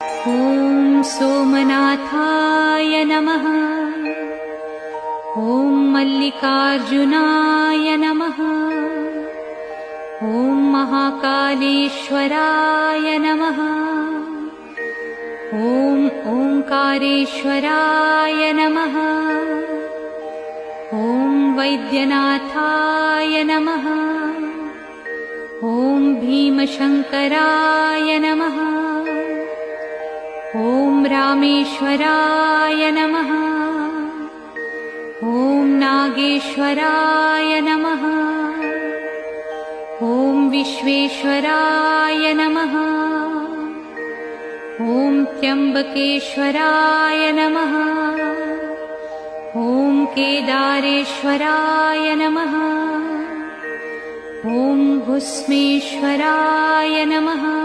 ॐ सोमनाथाय नमः। ॐ मल्लिकार्जुनाय नमः। ॐ महाकालेश्वराय नमः। ॐ ओंकारेश्वराय नमः। ॐ वैद्यनाथाय नमः। ॐ भीमशंकराय नमः। ॐ रामेश्वराय नमः। ॐ नागेश्वराय नमः। ॐ विश्वेश्वराय नमः। ॐ त्र्यंबकेश्वराय नमः। ॐ केदारेश्वराय नमः। ॐ भुस्मेश्वराय नमः।